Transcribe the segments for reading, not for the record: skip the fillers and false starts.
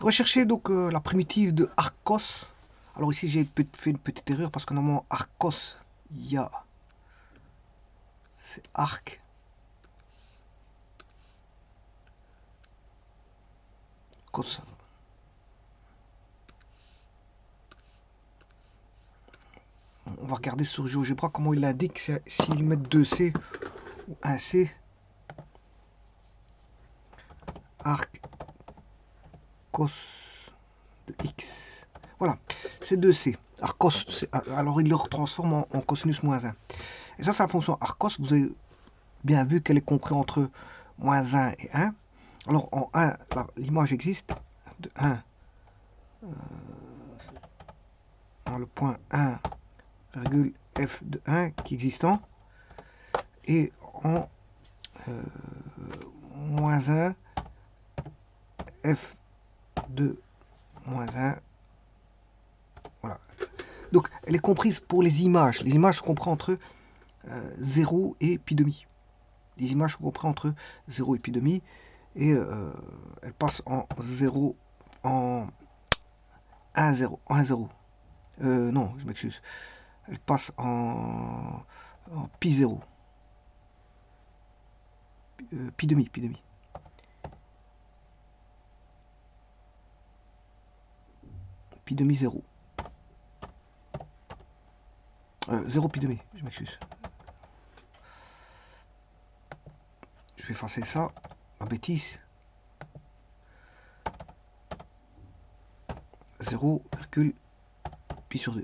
Recherchez donc la primitive de Arcos. Alors ici j'ai fait une petite erreur parce que normalement Arcos, il y a... C'est arc. Cos. On va regarder sur GeoGebra comment il l'indique, s'il met 2C ou 1C. Arc cos de X. Voilà, c'est 2C. Arcos, alors il le retransforme en cosinus moins 1. Et ça, c'est la fonction Arcos. Vous avez bien vu qu'elle est comprise entre moins 1 et 1. Alors en 1, l'image existe de 1 dans le point 1, virgule f de 1 qui est existant. Et en moins 1, f de moins 1. Voilà. Donc elle est comprise pour les images. Les images sont comprises entre 0 et pi demi. Les images sont comprises entre 0 et pi demi. Et elle passe en 0, en 1, 0, en 1, 0. Non, je m'excuse. Elle passe en pi 0. Pi demi, pi demi. Pi demi 0. 0 pi demi, je m'excuse. Je vais effacer ça, ma bêtise. 0, pi sur 2.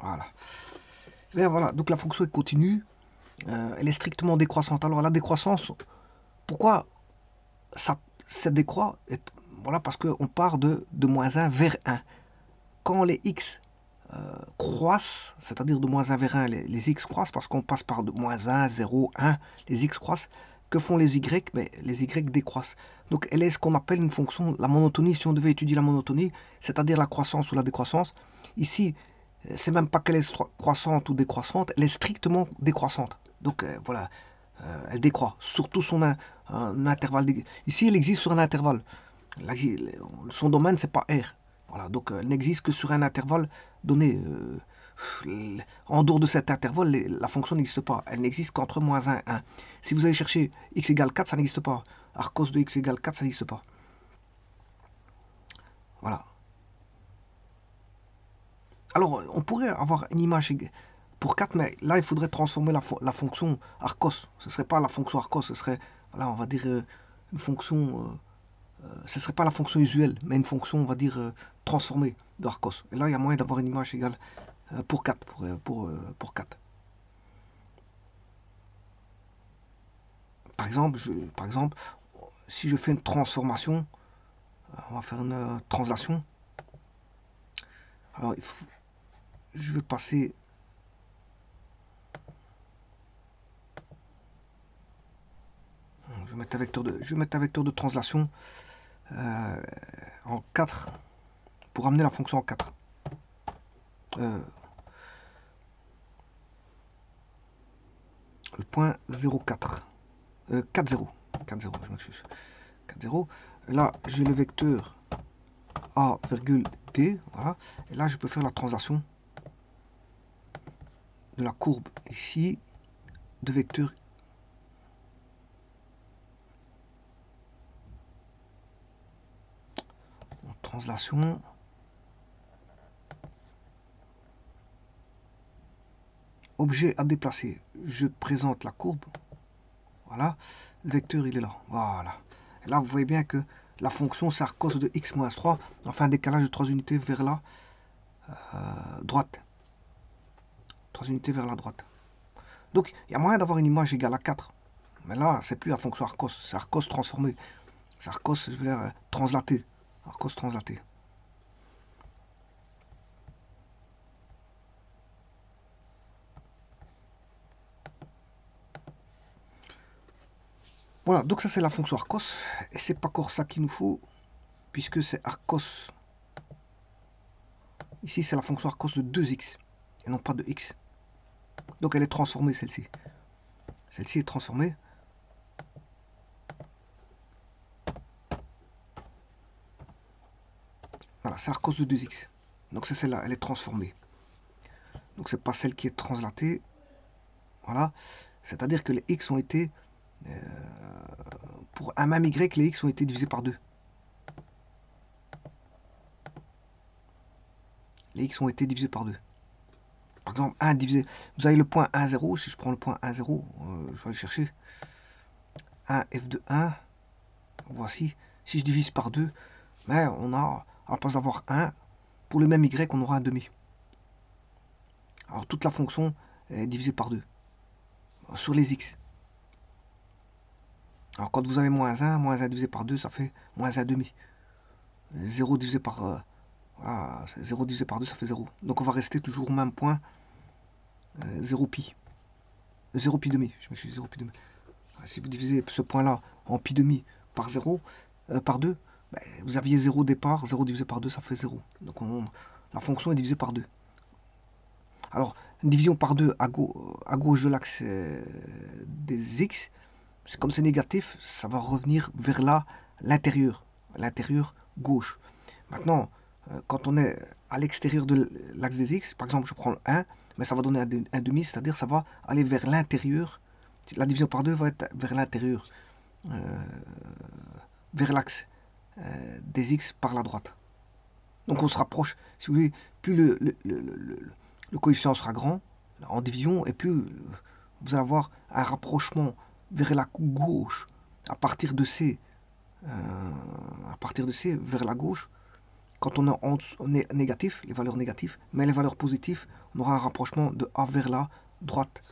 Voilà. Et bien voilà, donc la fonction est continue. Elle est strictement décroissante. Alors la décroissance, pourquoi ça décroît? Voilà, parce qu'on part de moins 1 vers 1. Quand les x croissent, c'est-à-dire de moins 1 vers 1, les x croissent parce qu'on passe par de moins 1, 0, 1, les x croissent. Que font les y? Ben, les y décroissent. Donc elle est ce qu'on appelle une fonction, la monotonie. Si on devait étudier la monotonie, c'est-à-dire la croissance ou la décroissance, ici, c'est même pas qu'elle est croissante ou décroissante, elle est strictement décroissante. Donc voilà, elle décroît, surtout un intervalle. Ici, elle existe sur un intervalle. Son domaine, c'est pas R. Voilà, donc elle n'existe que sur un intervalle donné. En dehors de cet intervalle, la fonction n'existe pas. Elle n'existe qu'entre moins 1 et 1. Si vous allez chercher x égale 4, ça n'existe pas. Arcos de x égale 4, ça n'existe pas. Voilà. Alors, on pourrait avoir une image pour 4, mais là, il faudrait transformer la fonction Arcos. Ce ne serait pas la fonction Arcos, ce serait, voilà, on va dire, une fonction... ce ne serait pas la fonction usuelle, mais une fonction, on va dire, transformée de Arcos. Et là, il y a moyen d'avoir une image égale pour 4. Pour 4. Par exemple, si je fais une transformation, on va faire une translation. Alors, je vais passer... Je vais mettre un vecteur de translation en 4 pour amener la fonction en 4. Le point 0,4. 4,0. 4,0, je m'excuse. 4,0. Là, j'ai le vecteur A, D. Voilà. Et là, je peux faire la translation de la courbe ici de vecteur translation. Objet à déplacer. Je présente la courbe. Voilà. Le vecteur, il est là. Voilà. Et là, vous voyez bien que la fonction, c'est arcos de x moins 3. Enfin, un décalage de 3 unités vers la droite. 3 unités vers la droite. Donc, il y a moyen d'avoir une image égale à 4. Mais là, c'est plus la fonction arcos. C'est arcos transformé. C'est arcos, je vais dire, translaté. Arcos translaté. Voilà, donc ça c'est la fonction arcos. Et c'est pas encore ça qu'il nous faut, puisque c'est arcos. Ici, c'est la fonction arcos de 2x, et non pas de x. Donc elle est transformée, celle-ci. Celle-ci est transformée. Voilà, c'est arcos de 2x. Donc c'est celle-là, elle est transformée. Donc c'est pas celle qui est translatée. Voilà. C'est-à-dire que les x ont été... pour un même y, les x ont été divisés par 2. Les x ont été divisés par 2. Par exemple, 1 divisé... Vous avez le point 1, 0. Si je prends le point 1, 0, je vais le chercher. 1, f de 1. Voici. Si je divise par 2, ben, on a, à la place d'avoir 1, pour le même y, on aura un demi. Alors toute la fonction est divisée par 2 sur les x. Alors quand vous avez moins 1 divisé par 2, ça fait moins 1 demi. 0 divisé par... voilà, 0 divisé par 2, ça fait 0. Donc on va rester toujours au même point. 0 pi. 0 pi demi, je m'excuse, 0 pi demi. Si vous divisez ce point-là en pi demi par 0, par 2, ben, vous aviez 0 au départ, 0 divisé par 2, ça fait 0. Donc la fonction est divisée par 2. Alors, une division par 2 à gauche de l'axe des x, comme c'est négatif, ça va revenir vers l'intérieur gauche. Maintenant, quand on est à l'extérieur de l'axe des x, par exemple, je prends le 1, mais ça va donner un demi, c'est-à-dire ça va aller vers l'intérieur. La division par 2 va être vers l'intérieur, vers l'axe des x par la droite. Donc on se rapproche, si vous voulez, plus le coefficient sera grand en division, et plus vous allez avoir un rapprochement vers la gauche à partir de C, vers la gauche. Quand on est négatif, les valeurs négatives, mais les valeurs positives, on aura un rapprochement de A vers la droite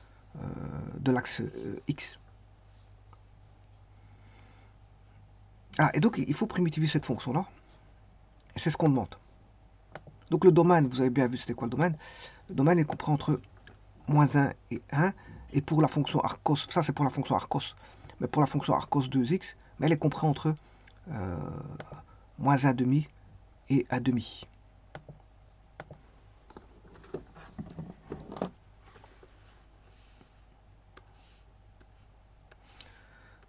de l'axe X. Ah, et donc il faut primitiver cette fonction-là, et c'est ce qu'on demande. Donc le domaine, vous avez bien vu c'était quoi le domaine. Le domaine est compris entre moins 1 et 1, et pour la fonction arcos, ça c'est pour la fonction arcos, mais pour la fonction arcos 2x, mais elle est comprise entre moins 1 demi et 1 demi.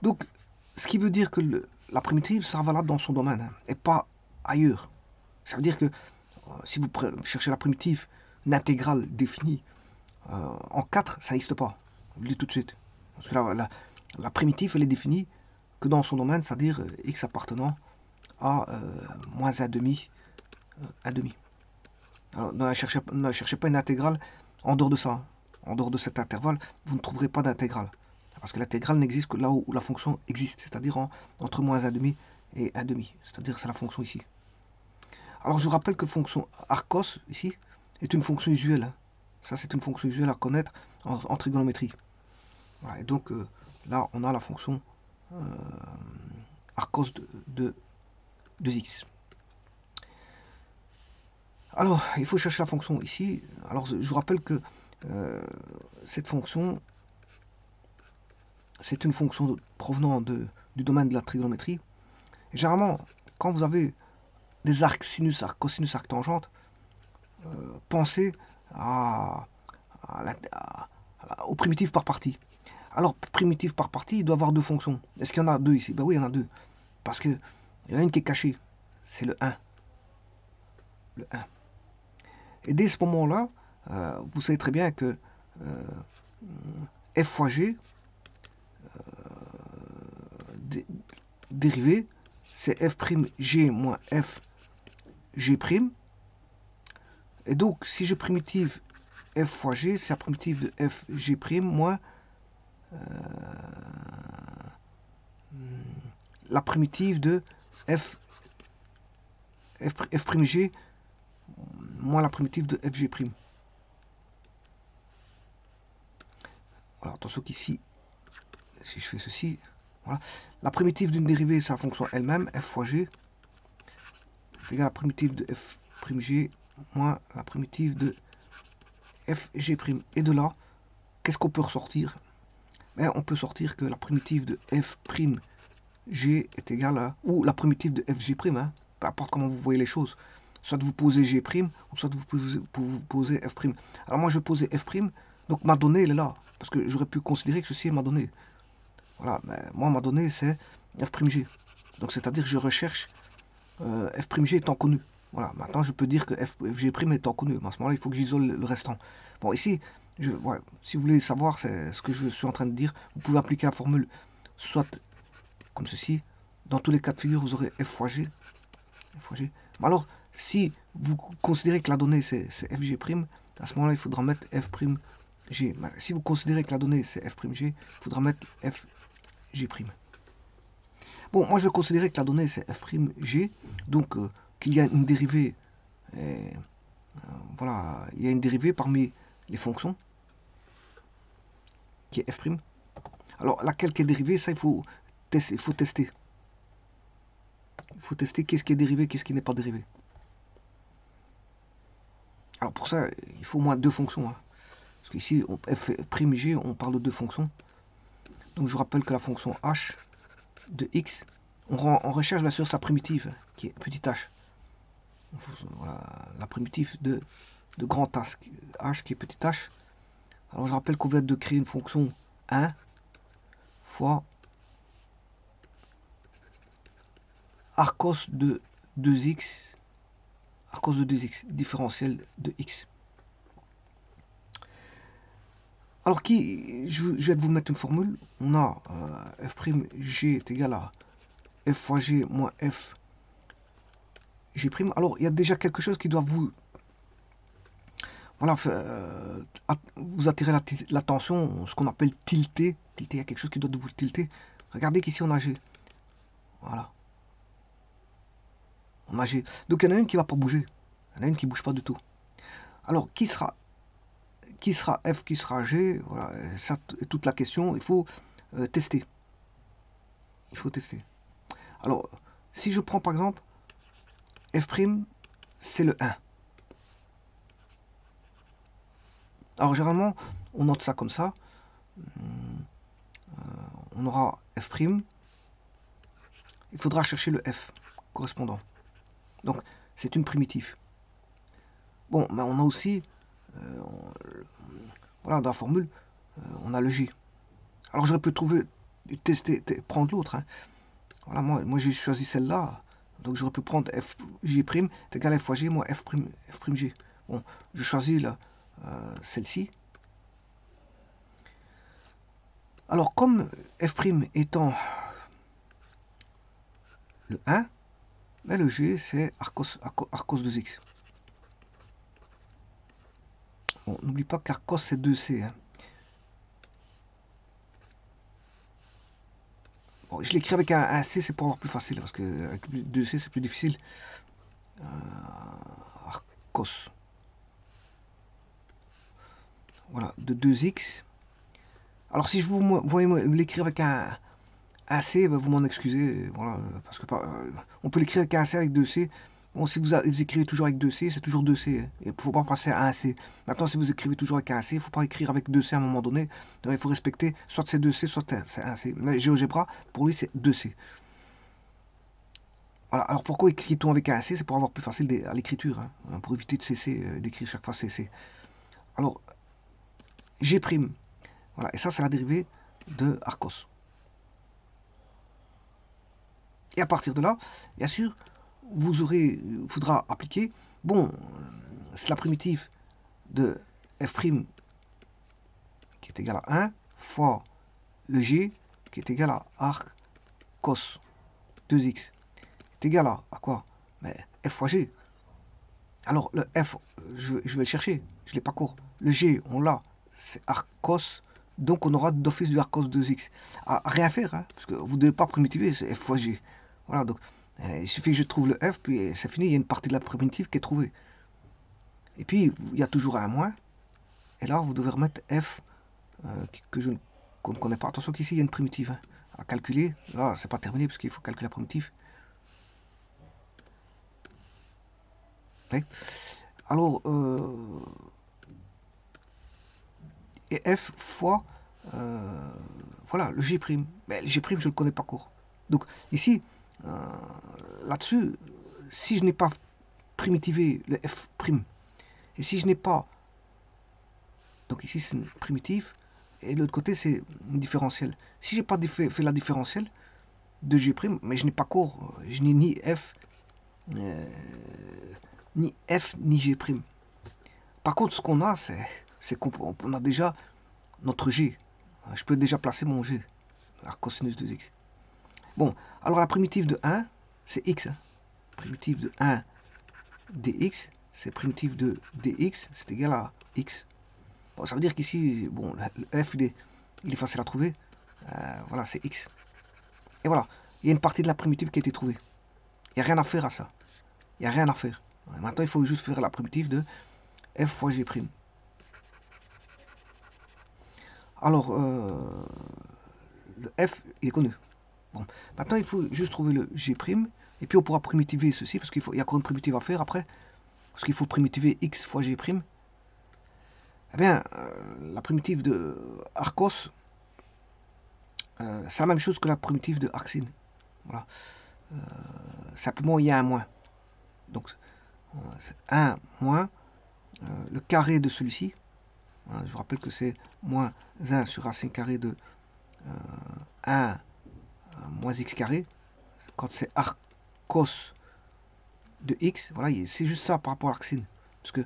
Donc, ce qui veut dire que la primitive sera valable dans son domaine, hein, et pas ailleurs. Ça veut dire que si vous cherchez la primitive, une intégrale définie en 4, ça n'existe pas. Je vous le dis tout de suite. Parce que la primitive, elle est définie que dans son domaine, c'est-à-dire x appartenant à moins 1 demi, 1 demi. Alors, ne cherchez pas une intégrale en dehors de ça. En dehors de cet intervalle, vous ne trouverez pas d'intégrale. Parce que l'intégrale n'existe que là où la fonction existe, c'est-à-dire entre moins 1 demi et 1 demi. C'est-à-dire c'est la fonction ici. Alors je vous rappelle que fonction arcos, ici, est une fonction usuelle. Hein. Ça, c'est une fonction usuelle à connaître en trigonométrie. Voilà, et donc, là, on a la fonction arcos de 2x. Alors, il faut chercher la fonction ici. Alors, je vous rappelle que cette fonction, c'est une fonction provenant du domaine de la trigonométrie. Et généralement, quand vous avez des arcs sinus, arcs cosinus, arcs tangentes, pensez aux primitives par partie. Alors, primitive par partie, il doit avoir deux fonctions. Est-ce qu'il y en a deux ici? Ben oui, il y en a deux. Parce qu'il y en a une qui est cachée. C'est le 1. Le 1. Et dès ce moment-là, vous savez très bien que f fois g, dérivé, c'est f' g moins f g'. Et donc, si je primitive f fois g, c'est la primitive de f g' moins la primitive de f' g moins la primitive de f g'. Voilà, attention qu'ici, si je fais ceci, voilà. La primitive d'une dérivée, c'est la fonction elle-même, f fois g, c'est égal à la primitive de f' g moins la primitive de f g'. Et de là, qu'est-ce qu'on peut ressortir? Ben, on peut sortir que la primitive de f' g est égale à, ou la primitive de f g', hein, peu importe comment vous voyez les choses. Soit vous posez g', ou soit vous posez f'. Alors moi, je vais poser f', donc ma donnée, elle est là. Parce que j'aurais pu considérer que ceci est ma donnée. Voilà, mais moi, ma donnée, c'est f''g. Donc, c'est-à-dire que je recherche f''g étant connu. Voilà, maintenant je peux dire que FG' est connu. À ce moment-là, il faut que j'isole le restant. Bon, ici, ouais, si vous voulez savoir ce que je suis en train de dire, vous pouvez appliquer la formule soit comme ceci. Dans tous les cas de figure, vous aurez F fois G. F fois G. Mais alors, si vous considérez que la donnée c'est FG', à ce moment-là, il faudra mettre F'G. Mais si vous considérez que la donnée c'est F'G, il faudra mettre FG'. Bon, moi je considérais que la donnée c'est F'G, donc qu'il y a une dérivée, voilà, il y a une dérivée parmi les fonctions qui est F'. Alors laquelle qui est dérivée, ça il faut tester. Il faut tester qu'est-ce qui est dérivé, qu'est-ce qui n'est pas dérivé. Alors pour ça, il faut au moins deux fonctions. Hein. Parce qu'ici, F'G, on parle de deux fonctions. Donc je rappelle que la fonction h de x, on recherche bien sûr sa primitive, qui est petit h. Voilà, la primitive de grand h qui est petit h. Alors je rappelle qu'on vient de créer une fonction 1 fois arcos de 2x, arcos de 2x, différentiel de x. Alors je vais vous mettre une formule. On a F'G est égal à F fois G moins F G'. Alors il y a déjà quelque chose qui doit vous, voilà, vous attirer l'attention, ce qu'on appelle tilter. Il y a quelque chose qui doit vous tilter. Regardez qu'ici on a G. Voilà. On a G. Donc il y en a une qui ne va pas bouger. Il y en a une qui ne bouge pas du tout. Alors qui sera F, qui sera G? Voilà, ça est toute la question. Il faut tester. Il faut tester. Alors, si je prends par exemple F', c'est le 1. Alors généralement, on note ça comme ça. On aura F'. Il faudra chercher le F correspondant. Donc, c'est une primitive. Bon, mais on a aussi, voilà, dans la formule, on a le G. Alors j'aurais pu prendre l'autre. Hein. Voilà, moi j'ai choisi celle-là. Donc j'aurais pu prendre F'G' est égal à F fois G moins F'G. Bon, je choisis là, celle-ci. Alors comme F' étant le 1, mais le G c'est Arcos 2x. Bon, n'oublie pas qu'Arcos c'est 2C. Hein. Bon, je l'écris avec un C, c'est pour avoir plus facile, parce que avec 2C c'est plus difficile. Arcos. Voilà, de 2x. Alors si je vous voyez l'écrire avec un C, ben, vous m'en excusez, voilà, parce que on peut l'écrire avec un C avec 2C. Bon, si vous écrivez toujours avec 2C, c'est toujours 2C. Hein. Il ne faut pas passer à 1C. Maintenant, si vous écrivez toujours avec un C, il ne faut pas écrire avec 2C à un moment donné. Donc, il faut respecter, soit c'est 2C, soit c'est 1C. Mais GeoGebra, pour lui, c'est 2C. Voilà. Alors, pourquoi écrit-on avec un C? C'est pour avoir plus facile à l'écriture, hein, pour éviter de cesser d'écrire chaque fois CC. Alors, G'. Voilà. Et ça, c'est la dérivée de Arcos. Et à partir de là, bien sûr, faudra appliquer, bon, c'est la primitive de F' qui est égal à 1 fois le G qui est égal à arc cos 2x est égal à quoi? Mais F fois G. Alors le F, je vais le chercher, je ne l'ai pas court. Le G, on l'a, c'est arc cos, donc on aura d'office du arc cos 2x. À rien faire, hein, parce que vous ne devez pas primitiver, c'est F fois G. Voilà, donc il suffit que je trouve le F, puis c'est fini, il y a une partie de la primitive qui est trouvée. Et puis, il y a toujours un moins. Et là, vous devez remettre F, qu'on ne connaît pas. Attention qu'ici, il y a une primitive hein, à calculer. Là, c'est pas terminé, parce qu'il faut calculer la primitive. Ouais. Alors, et F fois, voilà, le G'. Mais le G', je ne le connais pas encore. Donc, ici, là-dessus, si je n'ai pas primitivé le F', et si je n'ai pas, donc ici c'est une primitive, et de l'autre côté c'est une différentielle. Si j'ai pas fait la différentielle de G', mais je n'ai pas cours, je n'ai ni F ni f ni g'. Par contre, ce qu'on a, c'est qu'on a déjà notre g. Je peux déjà placer mon g, la cosinus de x. Bon, alors la primitive de 1, c'est x. Hein. Primitive de 1 dx, c'est primitive de dx, c'est égal à x. Bon, ça veut dire qu'ici, bon, le f, il est facile à trouver. Voilà, c'est x. Et voilà, il y a une partie de la primitive qui a été trouvée. Il n'y a rien à faire à ça. Il n'y a rien à faire. Maintenant, il faut juste faire la primitive de f fois g'. Alors, le f, il est connu. Bon, maintenant, il faut juste trouver le g', et puis on pourra primitiver ceci, parce qu'il y a encore une primitive à faire après, parce qu'il faut primitiver x fois g'. Eh bien, la primitive de Arcos, c'est la même chose que la primitive de Arcsine. Voilà. Simplement, il y a un moins. Donc, c'est 1 moins le carré de celui-ci. Je vous rappelle que c'est moins 1 sur racine carrée de 1 moins x carré. Quand c'est arcos de x, voilà, c'est juste ça par rapport à l'arcsine. Parce que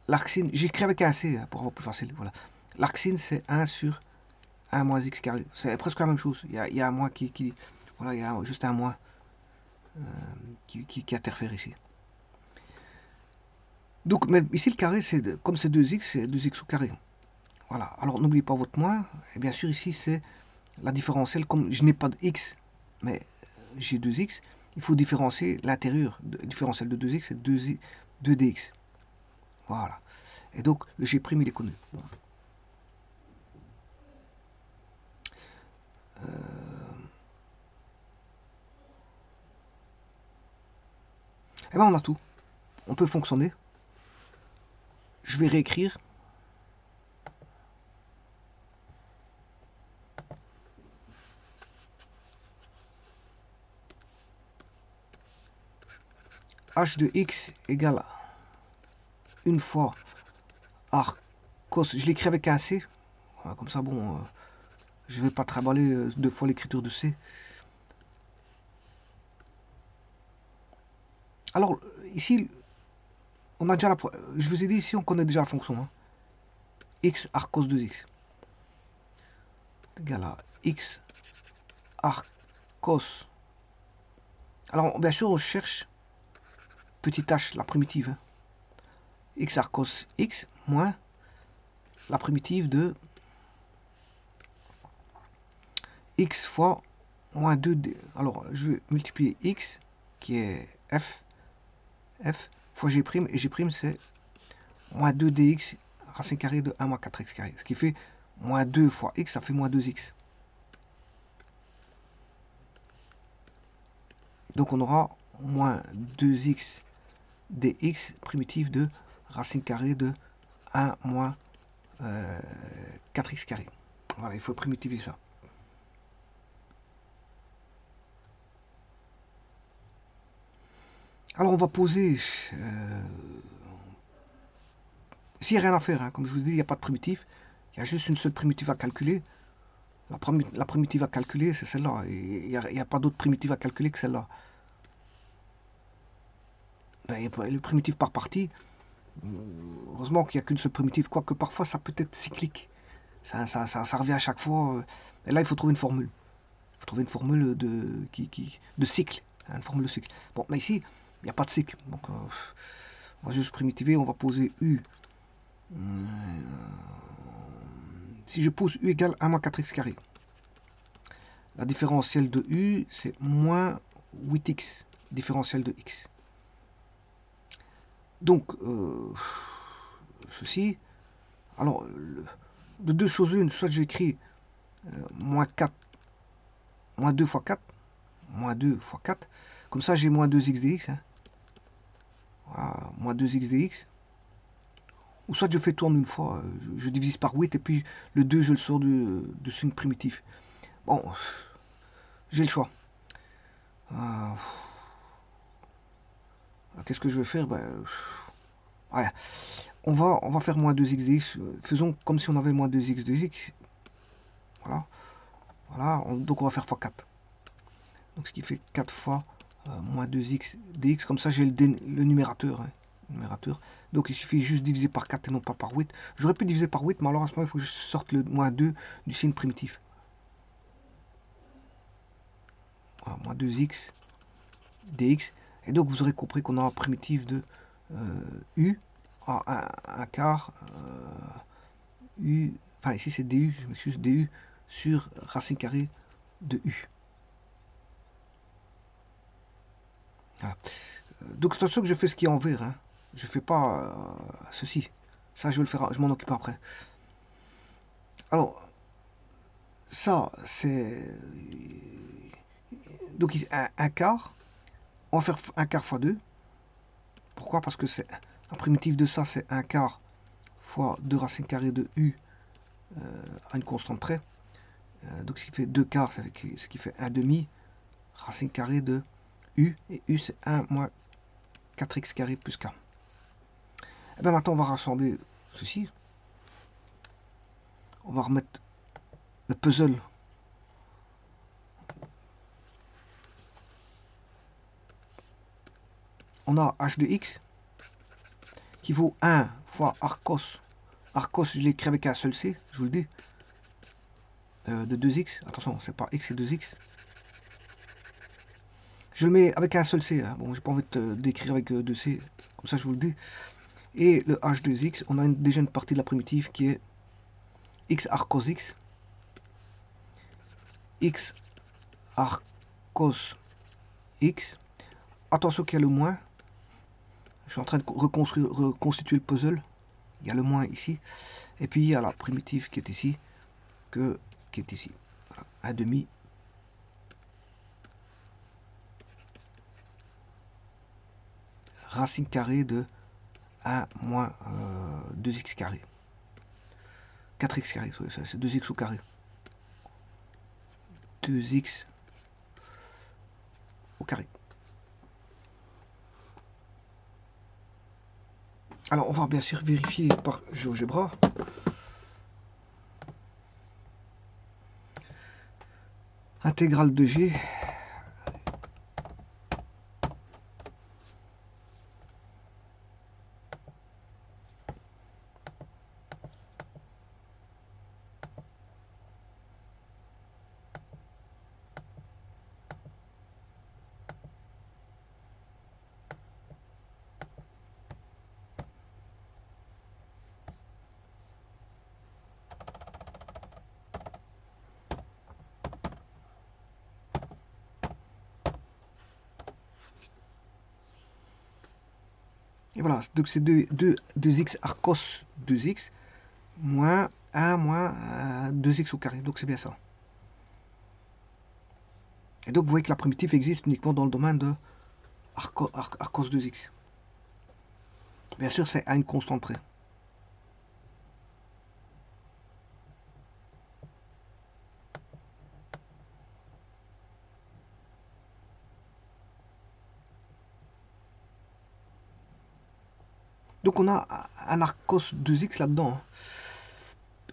l'arcsine, j'écris avec un c pour avoir plus facile. Voilà. L'arcsine, c'est 1 sur 1 moins x carré. C'est presque la même chose. Il y a un moins qui voilà, il y a juste un moins qui interfère ici. Donc, mais ici, le carré, comme c'est 2x, c'est 2x au carré. Voilà. Alors, n'oubliez pas votre moins. Et bien sûr, ici, c'est la différentielle. Comme je n'ai pas de x, mais j'ai 2x, il faut différencier l'intérieur. Le différentiel de 2x, c'est 2dx. Voilà. Et donc, le g', il est connu. Bon. Et bien, on a tout. On peut fonctionner. Je vais réécrire. H de x égale 1 fois arcos. Je l'écris avec un c. Voilà, comme ça, bon, je ne vais pas trimballer 2 fois l'écriture de c. Alors, ici, on a déjà la... Je vous ai dit ici, on connaît déjà la fonction. Hein. X arcos 2x égale à x arcos. Alors, bien sûr, on cherche petit h, la primitive. Hein. X arcos x moins la primitive de x fois moins 2d. Alors, je vais multiplier x, qui est f fois g', et g' c'est moins 2dx racine carrée de 1 moins 4x carré. Ce qui fait moins 2 fois x, ça fait moins 2x. Donc on aura moins 2x dx primitive de racine carrée de 1 moins 4x carré. Voilà, il faut primitiver ça. Alors on va poser... S'il n'y a rien à faire, hein, comme je vous dis, il n'y a pas de primitive. Il y a juste une seule primitive à calculer. La primitive à calculer, c'est celle-là. Il n'y a pas d'autre primitive à calculer que celle-là. Le primitif par partie, heureusement qu'il n'y a qu'une seule primitive, quoique parfois ça peut être cyclique. Ça revient à chaque fois. Et là, il faut trouver une formule. Il faut trouver une formule de cycle. Hein, une formule de cycle. Bon, mais ici, il n'y a pas de cycle. Donc, on va juste primitiver. On va poser U. Si je pose U égale 1 moins 4x carré, la différentielle de U, c'est moins 8x, différentielle de x. Donc, ceci, alors, de deux choses l'une, soit j'écris moins 4, moins 2 fois 4, moins 2 fois 4, comme ça j'ai moins 2x dx, hein. Voilà, moins 2x dx, ou soit je fais tourner une fois, je divise par 8, et puis le 2 je le sors dessus une primitive. Bon, j'ai le choix. Qu'est-ce que je vais faire? Ben, ouais. On va faire moins 2x dx. Faisons comme si on avait moins 2x dx. Voilà. Voilà. Donc on va faire x4. Donc ce qui fait 4 fois moins 2x dx, comme ça j'ai le numérateur, hein, numérateur. Donc il suffit juste de diviser par 4 et non pas par 8. J'aurais pu diviser par 8, mais alors à ce moment il faut que je sorte le moins 2 du signe primitif. Voilà, moins 2x dx. Et donc vous aurez compris qu'on a un primitif de u à un quart u, enfin ici c'est du, je m'excuse, du sur racine carrée de u. Voilà. Donc attention que je fais ce qui est en vert, hein. Je fais pas ceci. Ça je vais le faire, je m'en occupe après. Alors ça c'est donc un quart. On va faire un quart fois 2. Pourquoi? Parce que c'est un primitif de ça, c'est un quart fois 2 racine carrée de u à une constante près. Donc ce qui fait 2 quarts, ce qui fait 1 demi racine carrée de u. Et u c'est 1 moins 4x carré plus k. Et bien maintenant on va rassembler ceci. On va remettre le puzzle. On a h de x qui vaut 1 fois arcos. Arcos, je l'écris avec un seul c, je vous le dis. De 2x. Attention, c'est pas x, c'est 2x. Je le mets avec un seul c. Hein. Bon, j'ai pas envie d'écrire avec 2c. Comme ça, je vous le dis. Et le h2x, on a déjà une partie de la primitive qui est x arcos x. X arcos x. Attention qu'il y a le moins. Je suis en train de reconstituer le puzzle. Il y a le moins ici. Et puis il y a la primitive qui est ici. Qui est ici. Voilà. 1 demi. Racine carrée de 1 moins 2x carré. 4x carré, c'est 2x au carré. 2x au carré. Alors on va bien sûr vérifier par GeoGebra. Intégrale de G. Et voilà, donc c'est 2x arcos 2x moins 1 moins 2x au carré. Donc c'est bien ça. Et donc vous voyez que la primitive existe uniquement dans le domaine de arcos 2x. Bien sûr, c'est à une constante près. Donc on a un arcos 2x là-dedans. Hein.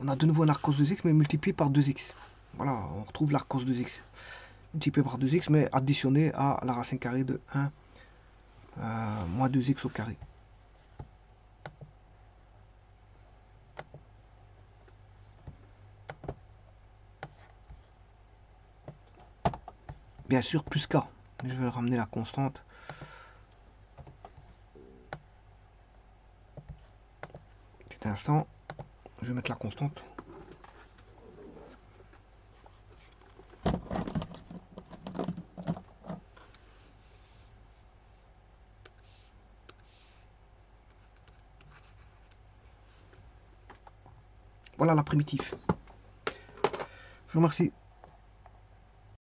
On a de nouveau un arcos 2x mais multiplié par 2x. Voilà, on retrouve l'arcos 2x. Multiplié par 2x mais additionné à la racine carrée de 1 moins 2x au carré. Bien sûr, plus k. Je vais ramener la constante. Petit instant. Je vais mettre la constante. Voilà la primitive. Je vous remercie.